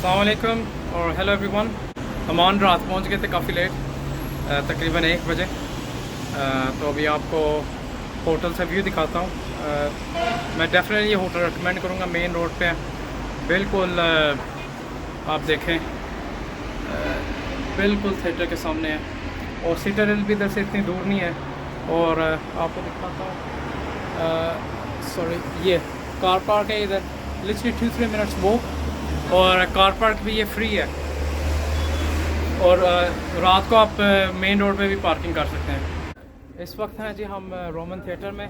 अस्सलाम वालेकुम और हेलो एवरीवन। अमान रात पहुंच गए थे काफ़ी लेट, तकरीबन 1 बजे। तो अभी आपको होटल से व्यू दिखाता हूँ। मैं डेफिनेटली ये होटल रिकमेंड करूँगा, मेन रोड पे है बिल्कुल। आप देखें बिल्कुल थिएटर के सामने है और सिटाडेल भी इधर से इतनी दूर नहीं है। और आपको दिखाता हूँ, सॉरी, ये कार पार्क है इधर, लिटरली 2-3 मिनट्स वॉक, और कार पार्क भी ये फ्री है। और रात को आप मेन रोड पे भी पार्किंग कर सकते हैं। इस वक्त हैं जी हम रोमन थिएटर में।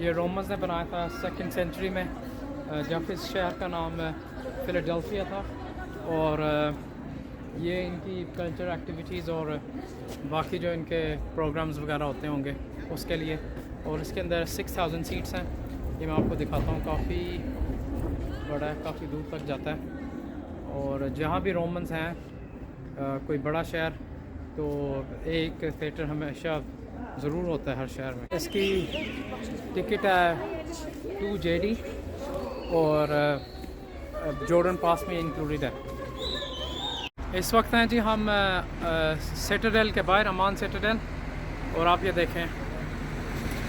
ये रोमन्स ने बनाया था 2nd सेंचुरी में, जब इस शहर का नाम फिलाडेल्फिया था। और ये इनकी कल्चर एक्टिविटीज़ और बाकी जो इनके प्रोग्राम्स वगैरह होते होंगे उसके लिए। और इसके अंदर 6000 सीट्स हैं। ये मैं आपको दिखाता हूँ, काफ़ी बड़ा है, काफ़ी दूर तक जाता है। और जहाँ भी रोमन्स हैं, कोई बड़ा शहर, तो एक थिएटर हमेशा ज़रूर होता है हर शहर में। इसकी टिकट है 2 JD और जॉर्डन पास में इंक्लूडेड है। इस वक्त हैं जी हम सिटाडेल के बाहर, अमान सिटाडेल। और आप ये देखें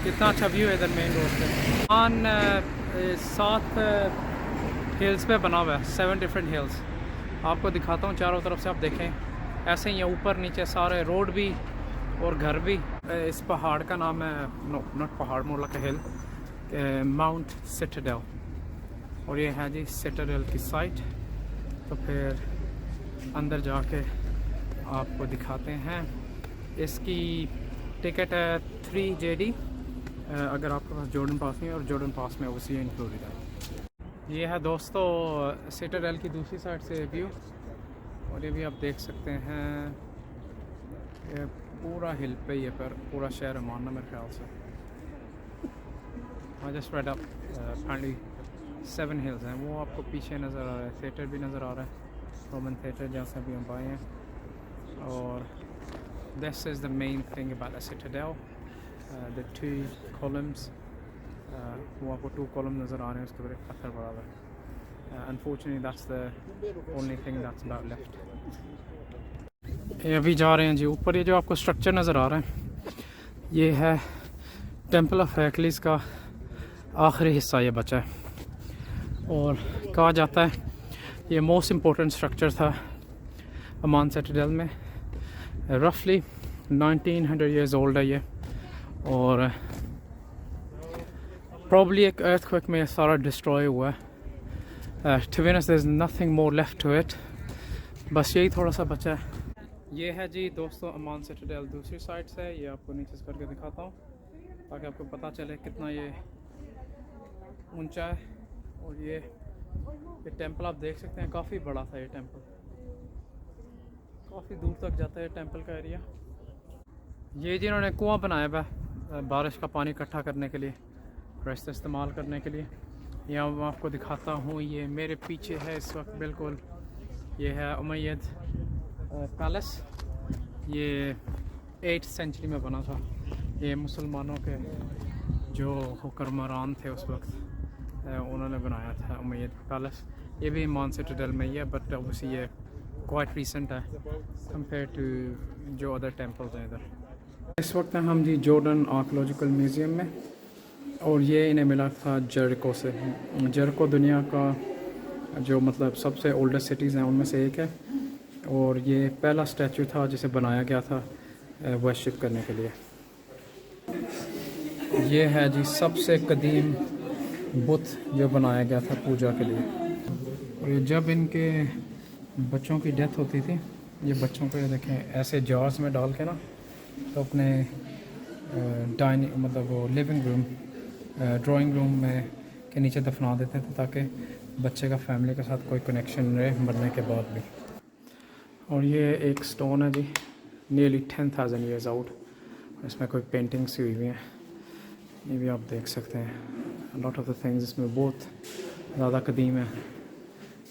कितना अच्छा व्यू है इधर मेन रोड पे। अमान 7 हिल्स पे बना हुआ है, 7 डिफरेंट हिल्स। आपको दिखाता हूँ चारों तरफ से, आप देखें ऐसे ही है, ऊपर नीचे सारे रोड भी और घर भी। इस पहाड़ का नाम है, नो नॉट पहाड़, मोर लाइक अ हिल, माउंट सिटाडेल। और ये है जी सिटाडेल की साइट। तो फिर अंदर जाके आपको दिखाते हैं। इसकी टिकट है 3 JD अगर आपके पास जॉर्डन पास नहीं है, और जॉर्डन पास में उसी इंक्लूडेड है। ये है दोस्तों सिटाडेल की दूसरी साइड से व्यू। और ये भी आप देख सकते हैं, ये पूरा हिल पे ही है, पर पूरा शहर मानना मेरे ख्याल से। I just read up, finally 7 hills हैं। वो आपको पीछे नज़र आ रहा है, थिएटर भी नज़र आ रहा है, रोमन थिएटर जहाँ से भी हम आए हैं। और this is the main thing about the Citadel, the 2 columns. वो आपको 2 कॉलम नज़र आ रहे हैं, उसके ऊपर एक पत्थर पड़ा हुआ है। Unfortunately that's the only thing that's about left. ये अभी जा रहे हैं जी ऊपर। ये जो आपको स्ट्रक्चर नज़र आ रहा है, ये है टेम्पल ऑफ हेरक्लिस का आखिरी हिस्सा ये बचा है। और कहा जाता है ये मोस्ट इम्पोर्टेंट स्ट्रक्चर था अमान सिटाडेल में। रफली 1900 ईयर्स ओल्ड है ये। और प्रॉब्ली एक अर्थक्वेक में सारा डिस्ट्रॉय हुआ है। To be honest there is nothing more left to it, बस यही थोड़ा सा बचा है। ये है जी दोस्तों अमान सिटाडेल दूसरी साइड से। ये आपको नीचे से करके दिखाता हूँ ताकि आपको पता चले कितना ये ऊंचा है। और ये टेंपल आप देख सकते हैं, काफ़ी बड़ा था ये टेंपल, काफ़ी दूर तक जाता है टेंपल का एरिया। ये जिन्होंने कुआं बनाया हुआ है बारिश का पानी इकट्ठा करने के लिए, फ्रेश इस्तेमाल करने के लिए। यहाँ मैं आपको दिखाता हूँ, ये मेरे पीछे है इस वक्त बिल्कुल, ये है उमैयद पैलेस। ये 8th सेंचुरी में बना था। ये मुसलमानों के जो हुक्मरान थे उस वक्त, उन्होंने बनाया था उमैयद पैलेस। ये भी अमान सिटाडेल में ही है, बट ऑब्वियसली ये क्वाइट रीसेंट है कंपेयर टू जो अदर टेम्पल्स हैं इधर। इस वक्त हैं हम जी जॉर्डन आर्कियोलॉजिकल म्यूज़ियम में। और ये इन्हें मिला था जेरिको से। जेरिको दुनिया का जो मतलब सबसे ओल्डेस्ट सिटीज़ हैं उनमें से एक है। और ये पहला स्टैचू था जिसे बनाया गया था वर्शिप करने के लिए। ये है जी सबसे कदीम बुत जो बनाया गया था पूजा के लिए। और ये जब इनके बच्चों की डेथ होती थी, ये बच्चों को ये देखें ऐसे जार्स में डाल के ना, तो अपने डाइनिंग मतलब वो लिविंग रूम, ड्राइंग रूम में के नीचे दफना देते थे ताकि बच्चे का फैमिली के साथ कोई कनेक्शन रहे मरने के बाद भी। और ये एक स्टोन है जी, नियरली 10,000 ईयर्स आउट। इसमें कोई पेंटिंग्स हुई हुई हैं, ये भी आप देख सकते हैं। लॉट ऑफ द थिंग्स इसमें बहुत ज़्यादा कदीम है,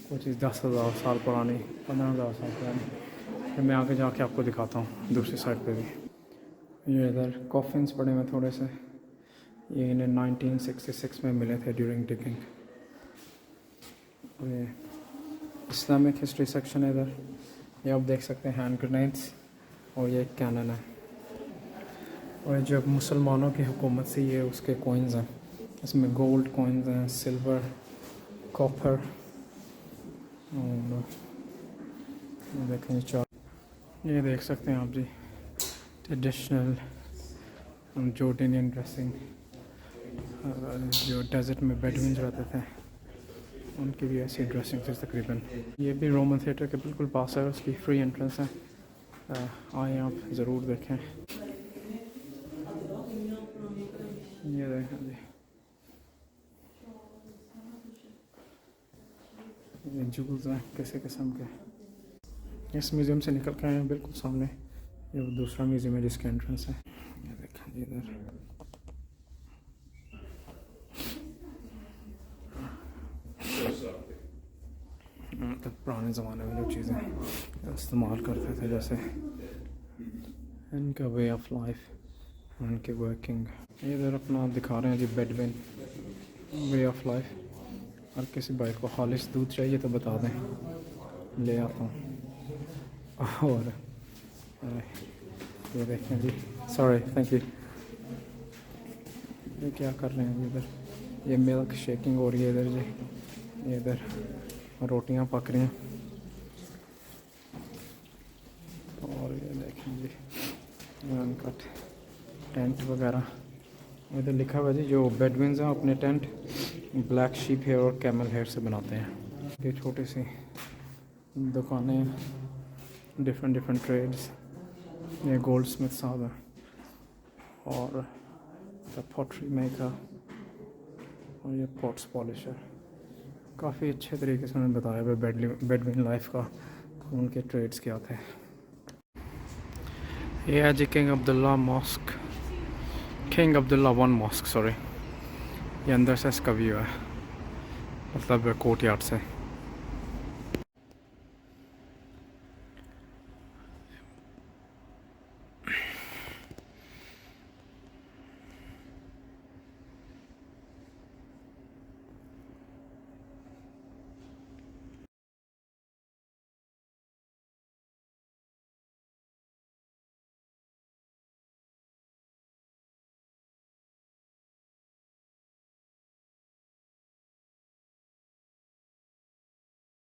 कोई चीज़ 10,000 साल पुरानी, 15,000 साल पुरानी। फिर मैं आगे जाके आपको दिखाता हूँ दूसरी साइड पे भी। ये इधर कॉफिन्स पड़े हुए थोड़े से, ये इन्हें 1966 में मिले थे ड्यूरिंग डिगिंग। और ये इस्लामिक हिस्ट्री सेक्शन है इधर। ये आप देख सकते हैं हैंड ग्रेनेड्स, और ये कैनन है। और जब मुसलमानों की हुकूमत से ये उसके कॉइन्स हैं, इसमें गोल्ड कॉइन्स हैं, सिल्वर, कॉपर, और ये देखें ये देख सकते हैं आप जी ट्रेडिशनल जॉर्डनियन ड्रेसिंग। जो डेजर्ट में बेडविन्स रहते थे उनकी भी ऐसी ड्रेसिंग थी तकरीबन। ये भी रोमन थिएटर के बिल्कुल पास है, उसकी फ्री एंट्रेंस है। आए आप ज़रूर देखें। ये देखें जी, ये जूल्स हैं किसी किस्म के। इस म्यूज़ियम से निकल के आए हैं बिल्कुल सामने ये वो दूसरा म्यूज़ियम है जिसकी एंट्रेंस है। ये देखें जी इधर तो पुराने ज़माने में जो चीज़ें इस्तेमाल करते थे, जैसे इनका वे ऑफ लाइफ, उनके वर्किंग। इधर अपना दिखा रहे हैं जी बेडविन वे ऑफ लाइफ। और किसी भाई को खालिश दूध चाहिए तो बता दें, ले आता हूँ। और ये देखें जी, सॉरी, थैंक यू। ये क्या कर रहे हैं इधर, ये मिल्क शेकिंग हो रही है इधर जी। ये इधर रोटियां पक रही हैं। और ये देखें जी उनका टेंट वगैरह। इधर लिखा हुआ जी जो बेडविन्स हैं अपने टेंट ब्लैक शीप हेयर और कैमल हेयर से बनाते हैं। ये छोटी सी दुकानें, डिफरेंट ट्रेड्स। ये गोल्ड स्मिथ साहब है, और द पॉटरी मेकर, और ये पॉट्स पॉलिशर। काफ़ी अच्छे तरीके से उन्होंने बताया हुआ बेडविन लाइफ का, उनके ट्रेड्स क्या थे। ये है जी king Abdullah mosque, king Abdullah one mosque, sorry. ये अंदर से इसका व्यू है, मतलब कोर्ट यार्ड से।